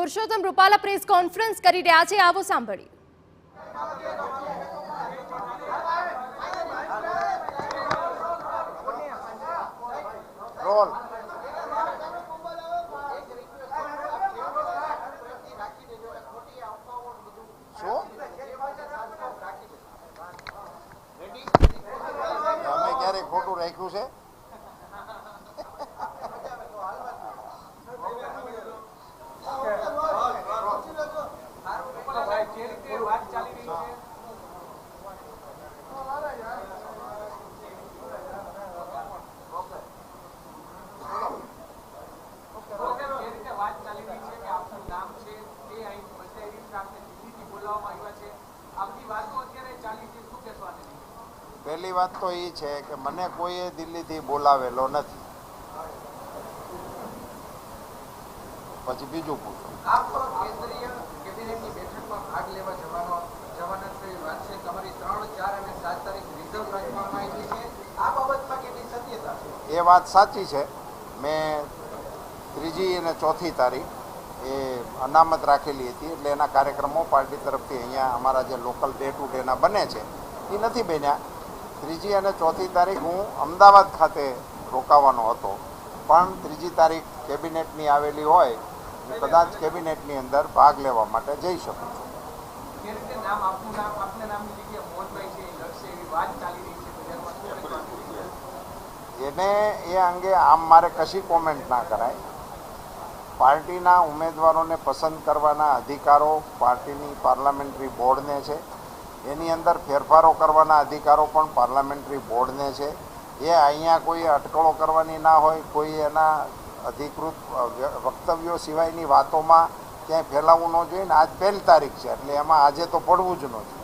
Purushottam Rupala press conference કરી રહ્યા છે, આવો સાંભળીએ। ખોટું રાખ્યું છે? પહેલી વાત તો એ છે કે મને કોઈએ દિલ્હીથી બોલાવેલો નથી। પછી બીજું પૂછો। આપ કેન્દ્રીય કેબિનેટની બેઠકમાં ભાગ લેવા જવાના છે વાત છે, તમારી 3, 4 અને 7 તારીખ રિઝર્વ રાખવામાં આવી છે, આ બાબતમાં કેટલી સત્યતા છે? એ વાત સાચી છે। મેં 3જી અને 4થી તારીખ એ અનામત રાખેલી હતી, એટલે એના કાર્યક્રમો પાર્ટી તરફથી અહીંયા અમારા જે લોકલ ડે ટુ ડેના બને છે એ નથી બન્યા। 3જી અને 4થી તારીખ હું અમદાવાદ ખાતે રોકાવાનો હતો, પણ 3જી તારીખ કેબિનેટની આવેલી હોય, હું કદાચ કેબિનેટની અંદર ભાગ લેવા માટે જઈ શકું છું। એને એ અંગે આમ મારે કશી કોમેન્ટ ના કરાય। પાર્ટીના ઉમેદવારોને પસંદ કરવાના અધિકારો પાર્ટીની પાર્લામેન્ટરી બોર્ડને છે, એની અંદર ફેરફારો કરવાના અધિકારો પણ પાર્લામેન્ટરી બોર્ડને છે। એ અહીંયા કોઈ અટકળો કરવાની ના હોય, કોઈ એના અધિકૃત વક્તવ્યો સિવાયની વાતોમાં ક્યાંય ફેલાવવું ન જોઈએ ને। આજ 1 તારીખ છે, એટલે એમાં આજે તો પડવું જ ન જોઈએ।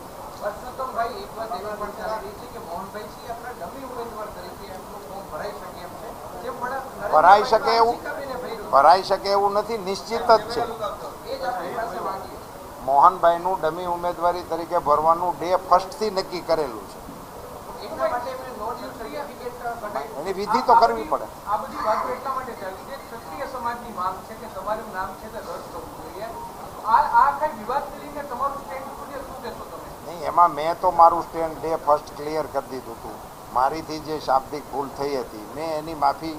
પરસોત્તમભાઈ, એક વાત એવી પણ ચાલી રહી છે કે મોહનભાઈ સિંહ આપણા ડમી ઉમેદવાર તરીકે એમનું ફોર્મ ભરાઈ શકે એમ છે, જે ભરાઈ શકે એવું નથી, નિશ્ચિત જ છે। મોહનભાઈનું ડમી ઉમેદવારી તરીકે ભરવાનું ડે 1થી નક્કી કરેલું છે, એની વિધિ તો કરવી પડે। આ બધી વાતો એટલા માટે ચાલી છે, ક્ષત્રિય સમાજની માંગ છે કે તમારું નામ છે તે રદ કરવું જોઈએ। આ કઈ વિવાદને લઈને તમારું સ્ટેન્ડ શું કહેશો તમે? નહીં, એમાં મેં તો મારું સ્ટેન્ડ ડે 1 ક્લિયર કરી દીધું હતું। મારીથી જે શાબ્દિક ભૂલ થઈ હતી, મેં એની માફી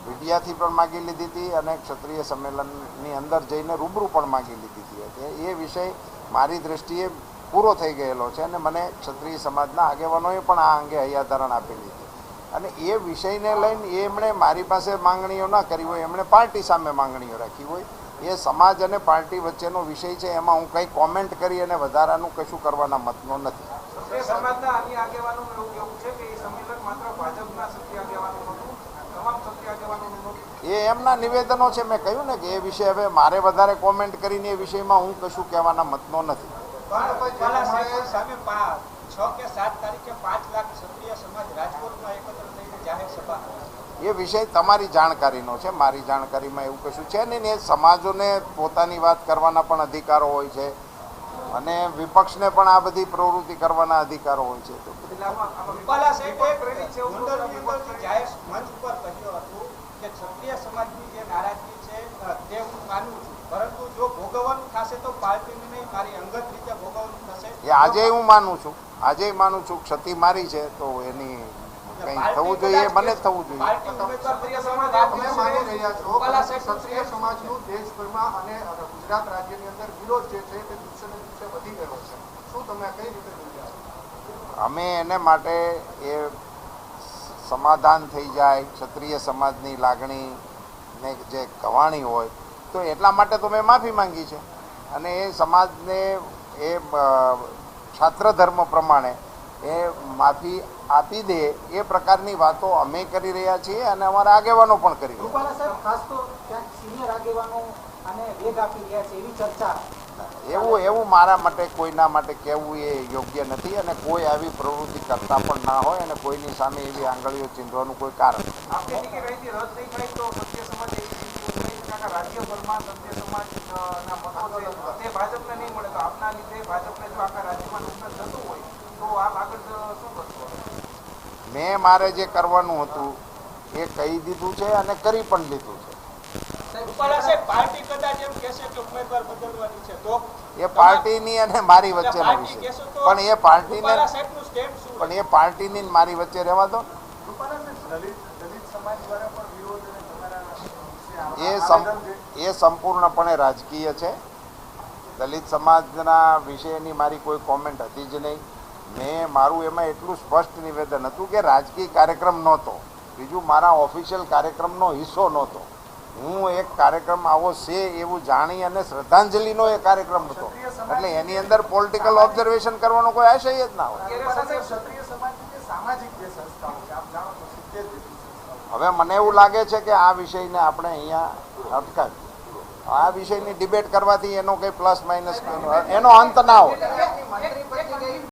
મીડિયાથી પણ માગી લીધી હતી અને ક્ષત્રિય સંમેલનની અંદર જઈને રૂબરૂ પણ માગી લીધી હતી। એ વિષય મારી દૃષ્ટિએ પૂરો થઈ ગયેલો છે અને મને ક્ષત્રિય સમાજના આગેવાનોએ પણ આ અંગે હૈયાધારણ આપેલી હતી, અને એ વિષયને લઈને એમણે મારી પાસે માંગણીઓ ના કરી હોય, એમણે પાર્ટી સામે માંગણીઓ રાખી હોય। એ સમાજ અને પાર્ટી વચ્ચેનો વિષય છે, એમાં હું કંઈ કોમેન્ટ કરી અને વધારાનું કશું કરવાના મતનો નથી। સમાજના અન્ય આગેવાનોનું એવું કહેવું છે કે એ સંમેલન માત્ર ભાજપના સત્ય આગેવાનો હતું, તમામ સત્ય આગેવાનોનું નહોતું। એ એમના નિવેદનો છે, મેં કહ્યું ને કે એ વિષય હવે મારે વધારે કોમેન્ટ કરીને એ વિષયમાં હું કશું કહેવાના મતનો નથી। 6 કે 7 તારીખે 5 લાખ ક્ષત્રિય સમાજ રાજકોટમાં એકત્ર થઈને જાહેર સભા, એ વિષય તમારી જાણકારીનો છે, મારી જાણકારીમાં એવું કશું છે નહીં। એ સમાજોને પોતાની વાત કરવાના પણ અધિકારો હોય છે અને વિપક્ષને પણ આ બધી પ્રવૃત્તિ કરવાના અધિકારો હોય છે। તો રૂપાલા સાહેબે જાહેર મંચ ઉપર કહ્યું હતું કે ક્ષત્રિય સમાજની જે નારાજગી છે તે હું માનું છું, પરંતુ જો ભોગવવાનું થશે તો પાર્ટીને નહીં, મારી અંગત રીતે ભોગવવાનું થશે। એ આજે હું માનું છું, ક્ષતિ મારી છે તો એની કંઈ થવું જોઈએ, મને થવું જોઈએ। ક્ષત્રિય સમાજનું દેશભરમાં અને ગુજરાત રાજ્યની અંદર વિરોધ જે છે તે દિવસે ને દિવસે વધી રહ્યો છે, શું તમે કઈ રીતે જોઈ? અમે એને માટે એ સમાધાન થઈ જાય, ક્ષત્રિય સમાજની લાગણીને જે કવાણી હોય તો એટલા માટે તો મેં માફી માંગી છે, અને એ સમાજને એ છાત્ર ધર્મ પ્રમાણે એ માફી આપી દે એ પ્રકારની વાતો અમે કરી રહ્યા છીએ અને અમારા આગેવાનો પણ કરી રહ્યા છે। રૂપાલા સાહેબ, ખાસ તો ક્યાંક સિનિયર આગેવાનો અને વેગ આપી રહ્યા છે એવી ચર્ચા, એવું મારા માટે કોઈના માટે કહેવું એ યોગ્ય નથી, અને કોઈ આવી પ્રવૃત્તિ કરતા પણ ના હોય અને કોઈની સામે એવી આંગળીઓ ચીંધવાનું કોઈ કારણ નથી। રાજ્યભરમાં સત્ય સમાજના મતો તે ભાજપને નહીં મળે તો આપના લીધે ભાજપને જો આખા રાજ્યમાં નુકસાન થતું હોય તો આપ આગળ શું કરશો? મેં મારે જે કરવાનું હતું એ કહી દીધું છે અને કરી પણ લીધું છે। રૂપાલા સાહેબ, પાર્ટી કદાચ એ પાર્ટીની અને મારી વચ્ચેનો પાર્ટી વિષય, કહેશો તો પણ એ પાર્ટીને રૂપાલા સાહેબનું સ્ટેન્ડ શું પણ એ પાર્ટીની ને મારી વચ્ચે રહેવા દો. એ સંપૂર્ણપણે રાજકીય છે. દલિત સમાજના વિષયની મારી કોઈ કોમેન્ટ હતી જ નહીં. મેં મારું એમાં એટલું સ્પષ્ટ નિવેદન હતું કે રાજકીય કાર્યક્રમ નહોતો, બીજું મારા ઓફિશિયલ કાર્યક્રમનો હિસ્સો નહોતો. હું એક કાર્યક્રમ આવો છે એવું જાણી અને શ્રદ્ધાંજલિનો એ કાર્યક્રમ હતો, એટલે એની અંદર પોલિટિકલ ઓબ્ઝર્વેશન કરવાનો કોઈ આશય જ ના હોય. હવે મને એવું લાગે છે કે આ વિષયને આપણે અહીંયા અટકાવીએ. આ વિષયની ડિબેટ કરવાથી એનો કંઈ પ્લસ માઇનસ એનો અંત ના હોય.